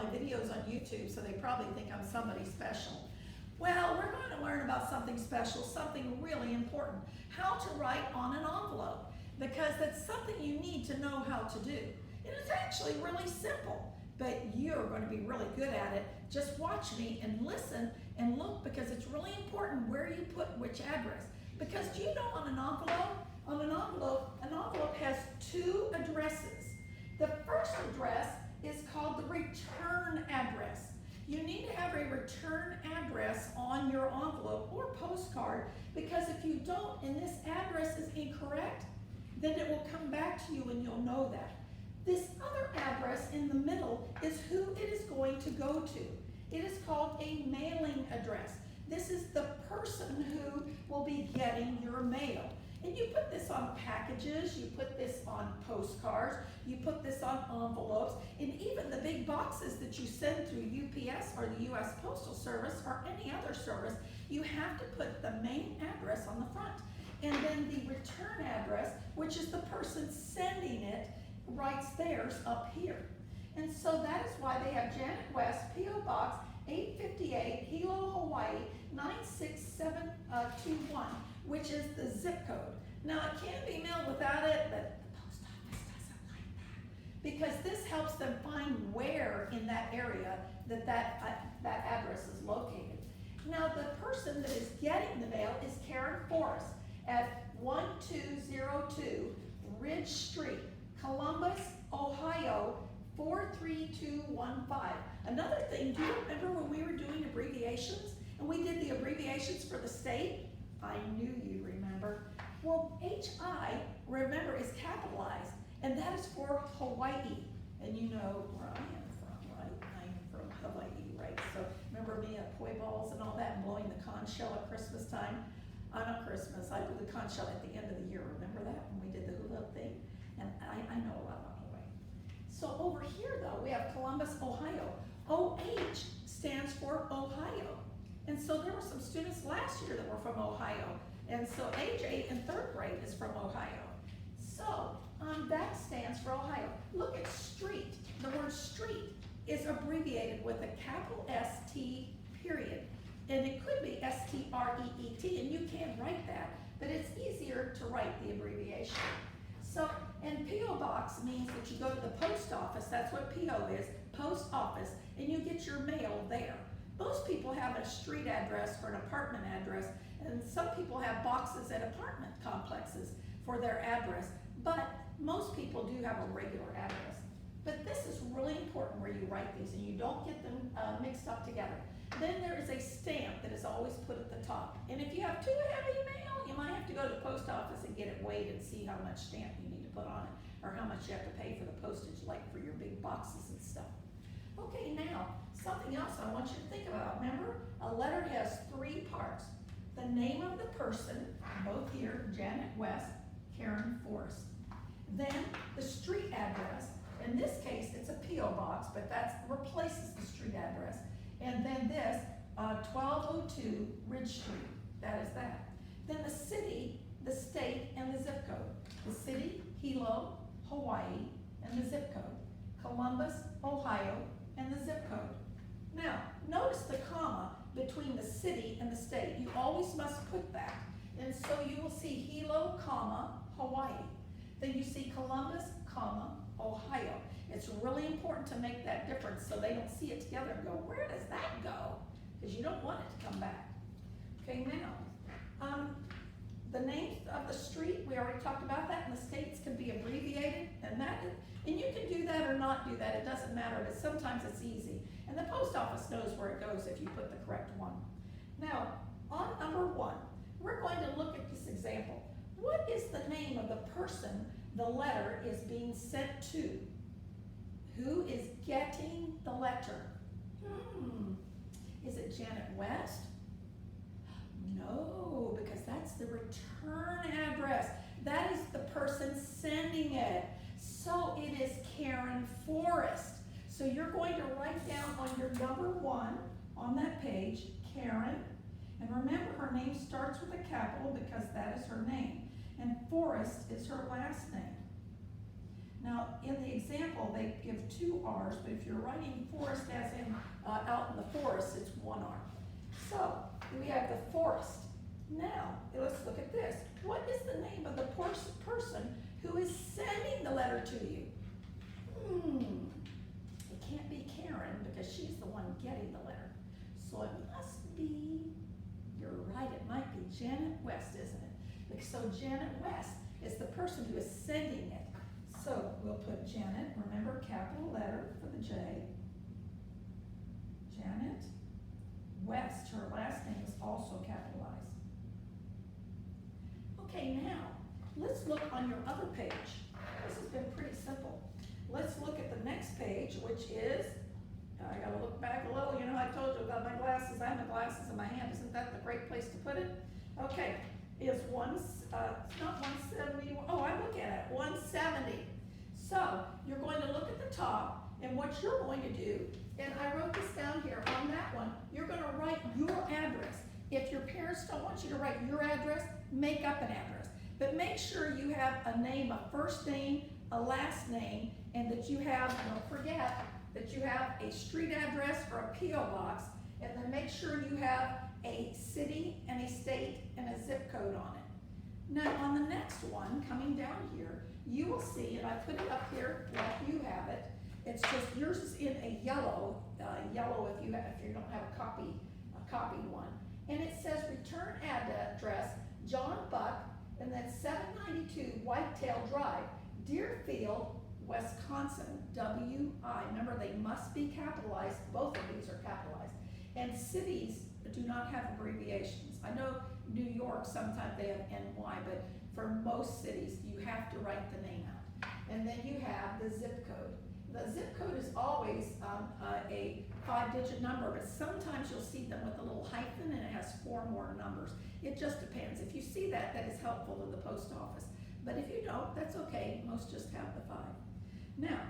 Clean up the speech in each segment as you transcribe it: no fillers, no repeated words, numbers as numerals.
my videos on YouTube, so they probably think I'm somebody special. Well, we're going to learn about something special, something really important. How to write on an envelope, because that's something you need to know how to do. And it's actually really simple, but you're going to be really good at it. Just watch me and listen and look, because it's really important where you put which address. Because do you know on an envelope has two addresses. The first address is called the return address. You need to have a return address on your envelope or postcard, because if you don't and this address is incorrect, then it will come back to you and you'll know that. This other address in the middle is who it is going to go to. It is called a mailing address. This is the person who will be getting your mail. And you put this on packages, you put this on postcards, you put this on envelopes, and even the big boxes that you send through UPS or the US Postal Service or any other service, you have to put the main address on the front. And then the return address, which is the person sending it, writes theirs up here. And so that is why they have Janet West, P.O. Box 858, Hilo, Hawaii 96721, which is the zip code. Now it can be mailed without it, but the post office doesn't like that, because this helps them find where in that area that address is located. Now the person that is getting the mail is Karen Forrest at 1202 Ridge Street, Columbus, Ohio 43215. Another thing, do you remember when we were doing abbreviations and we did the abbreviations for the state? I knew you'd remember. Well, HI, remember, is capitalized, and that is for Hawaii. And you know where I am from, right? I am from Hawaii, right? So remember me at poi balls and all that, and blowing the conch shell at Christmas time? Not Christmas, I blew the conch shell at the end of the year. Remember that when we did the hula thing? And I know a lot about Hawaii. So over here, though, we have Columbus, Ohio. OH stands for Ohio. And so there were some students last year that were from Ohio. And so age 8 in 3rd grade is from Ohio. So that stands for Ohio. Look at street. The word street is abbreviated with a capital S-T period. And it could be S-T-R-E-E-T, and you can write that, but it's easier to write the abbreviation. So, and P.O. Box means that you go to the post office. That's what P.O. is, post office, and you get your mail there. Most people have a street address or an apartment address, and some people have boxes at apartment complexes for their address, but most people do have a regular address. But this is really important where you write these and you don't get them mixed up together. Then there is a stamp that is always put at the top. And if you have too heavy mail, you might have to go to the post office and get it weighed and see how much stamp you need to put on it, or how much you have to pay for the postage, like for your big boxes and stuff. Okay, now, something else I want you to think about. Remember, a letter has 3 parts. The name of the person, both here, Janet West, Karen Forrest. Then the street address. In this case, it's a P.O. box, but that replaces the street address. And then this, 1202 Ridge Street, that is that. Then the city, the state, and the zip code. The city, Hilo, Hawaii, and the zip code. Columbus, Ohio, and the zip code. Now, notice the comma between the city and the state. You always must put that. And so you will see Hilo, comma, Hawaii. Then you see Columbus, comma, Ohio. It's really important to make that difference so they don't see it together and go, where does that go? Because you don't want it to come back. Okay, now, the names of the street, we already talked about that, and the states can be abbreviated, and you can do that or not do that, it doesn't matter, but sometimes it's easy. And the post office knows where it goes if you put the correct one. Now, on number 1, we're going to look at this example. What is the name of the person the letter is being sent to? Who is getting the letter? Is it Janet West? No, because that's the return address. That is the person sending it. So it is Karen Forrest. So you're going to write down on your number 1 on that page, Karen. And remember, her name starts with a capital because that is her name. And Forrest is her last name. Now, in the example, they give 2 R's, but if you're writing forest as in out in the forest, it's 1 R. So we have the forest. Now, let's look at this. What is the name of the person who is sending the letter to you? It can't be Karen because she's the one getting the letter. So it must be, you're right, it might be Janet West, isn't it? So Janet West is the person who is sending it. So we'll put Janet, remember capital letter for the J. Janet West, her last name is also capitalized. Okay, now, let's look on your other page. This has been pretty simple. Let's look at the next page, which is, I gotta look back a little, you know, I told you about my glasses, I have my glasses in my hand, isn't that the great place to put it? Okay, is it's not 170, oh, I look at it, 170. So, you're going to look at the top, and what you're going to do, and I wrote this down here on that one, you're gonna write your address. If your parents don't want you to write your address, make up an address. But make sure you have a name, a first name, a last name, and that you have, don't forget, that you have a street address or a P.O. box, and then make sure you have a city and a state and a zip code on it. Now on the next one, coming down here, you will see, and I put it up here like you have it, it's just, yours is in a yellow, if you don't have a copied one. And it says return address, John Buck, and then 792 Whitetail Drive, Deerfield, Wisconsin, W.I. Remember, they must be capitalized. Both of these are capitalized. And cities do not have abbreviations. I know New York, sometimes they have N.Y., but for most cities, you have to write the name out. And then you have the zip code. The zip code is always a 5-digit number, but sometimes you'll see them with a little hyphen and it has 4 more numbers. It just depends. If you see that, that is helpful to the post office. But if you don't, that's okay. Most just have the 5. Now,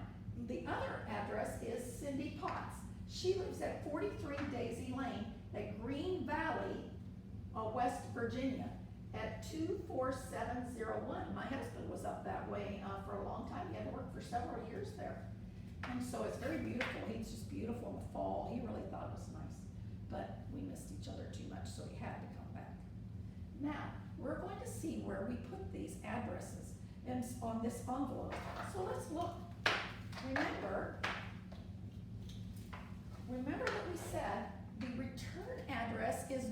the other address is Cindy Potts. She lives at 43 Daisy Lane at Green Valley, West Virginia, at 24701. My husband was up that way for a long time. He had worked for several years there. And so it's very beautiful. He's just beautiful in the fall. He really thought it was nice. But we missed each other too much, so he had to come back. Now, we're going to see where we put these addresses on this envelope. So let's look. Remember that we said the return address is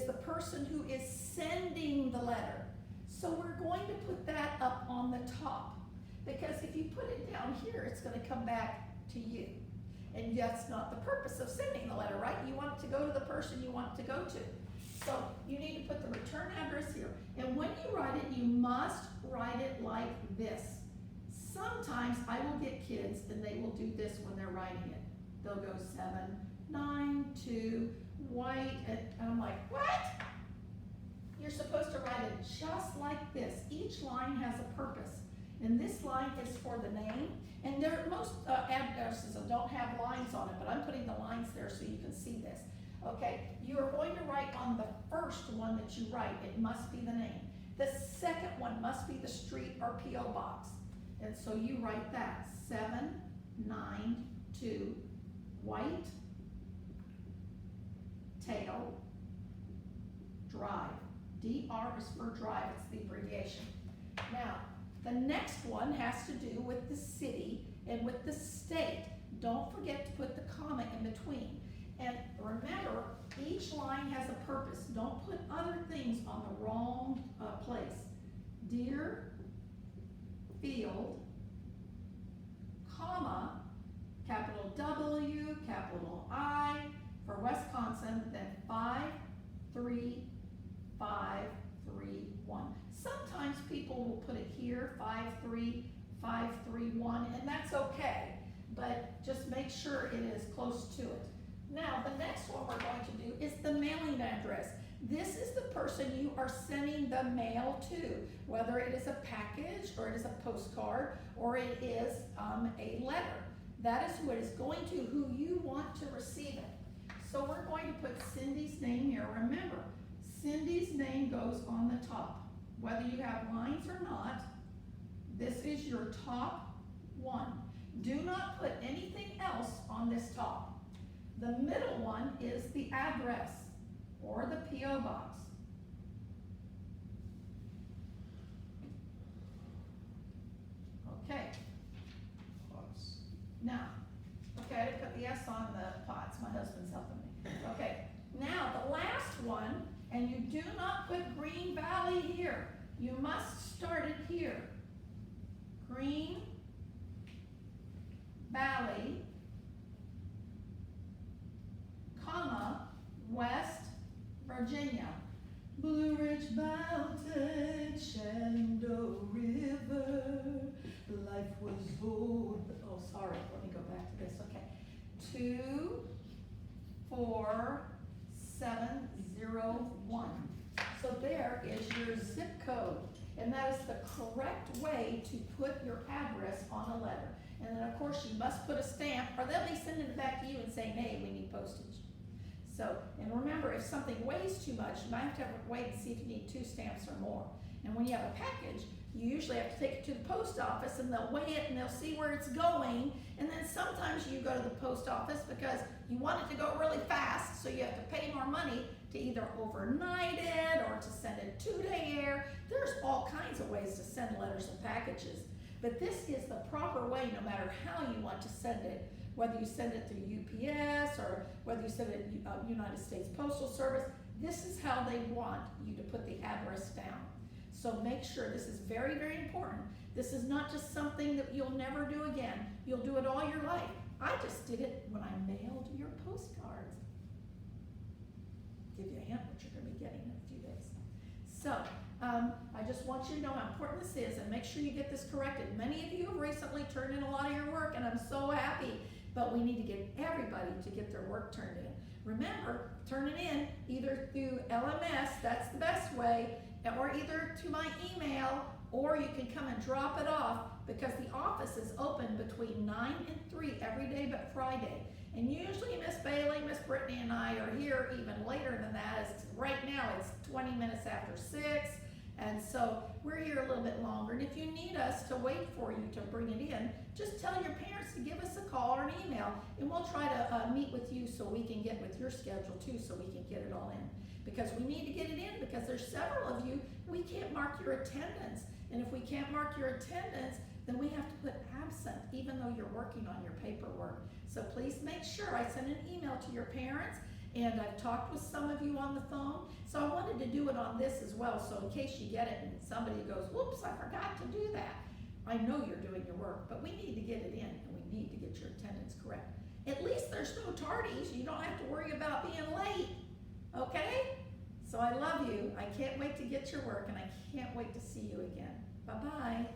the person who is sending the letter. So we're going to put that up on the top. Because if you put it down here, it's going to come back to you. And that's not the purpose of sending the letter, right? You want it to go to the person you want it to go to. So you need to put the return address here. And when you write it, you must write it like this. Sometimes I will get kids and they will do this when they're writing it. They'll go 792 white, and I'm like, what? You're supposed to write it just like this. Each line has a purpose. And this line is for the name, and most addresses don't have lines on it, but I'm putting the lines there so you can see this. Okay, you are going to write on the first one that you write, it must be the name. The second one must be the street or P.O. box. And so you write that, 792 Whitetail Drive. DR is for drive, it's the abbreviation. Now, the next one has to do with the city and with the state. Don't forget to put the comma in between. And remember, each line has a purpose. Don't put other things on the wrong place. Deerfield, comma, capital W, capital I, for Wisconsin, then 53531. Sometimes people will put it here, 53531, and that's okay, but just make sure it is close to it. Now, the next one we're going to do is the mailing address. This is the person you are sending the mail to, whether it is a package, or it is a postcard, or it is a letter. That is who it is going to, who you want to receive it. So we're going to put Cindy's name here. Remember, Cindy's name goes on the top. Whether you have lines or not, this is your top 1. Do not put anything else on this top. The middle one is the address or the P.O. box. Okay. Pots. Now, okay, I didn't put the S on the pots. My husband's helping me. Okay. Now, the last one, and you do not put Green Valley here. You must start it here. Green Valley, comma, West Virginia. Blue Ridge Mountain, Shenandoah River, life was old. Oh, sorry, let me go back to this, okay. 24701. So there is your zip code, and that is the correct way to put your address on a letter. And then, of course, you must put a stamp, or they'll be sending it back to you and saying, hey, we need postage. So, and remember, if something weighs too much, you might have to wait and see if you need 2 stamps or more. And when you have a package, you usually have to take it to the post office, and they'll weigh it and they'll see where it's going. And then sometimes you go to the post office because you want it to go really fast, so you have to pay more money to either overnight it or to send it 2-day air. There's all kinds of ways to send letters and packages. But this is the proper way, no matter how you want to send it, whether you send it through UPS or whether you send it United States Postal Service. This is how they want you to put the address down. So make sure, this is very, very important. This is not just something that you'll never do again. You'll do it all your life. I just did it when I mailed your postcards. Give you a hint what you're going to be getting in a few days. So, I just want you to know how important this is, and make sure you get this corrected. Many of you have recently turned in a lot of your work, and I'm so happy, but we need to get everybody to get their work turned in. Remember, turn it in either through LMS, that's the best way, or either to my email, or you can come and drop it off, because the office is open between 9 and 3 every day but Friday. And usually Miss Bailey, Miss Brittany, and I are here even later than that. Right now it's 20 minutes after 6, and so we're here a little bit longer. And if you need us to wait for you to bring it in, just tell your parents to give us a call or an email, and we'll try to meet with you so we can get with your schedule too, so we can get it all in. Because we need to get it in, because there's several of you, we can't mark your attendance. And if we can't mark your attendance, then we have to put absent, even though you're working on your paperwork. So please make sure I send an email to your parents, and I've talked with some of you on the phone. So I wanted to do it on this as well, so in case you get it and somebody goes, whoops, I forgot to do that. I know you're doing your work, but we need to get it in, and we need to get your attendance correct. At least there's no tardies. You don't have to worry about being late, okay? So I love you. I can't wait to get your work, and I can't wait to see you again. Bye-bye.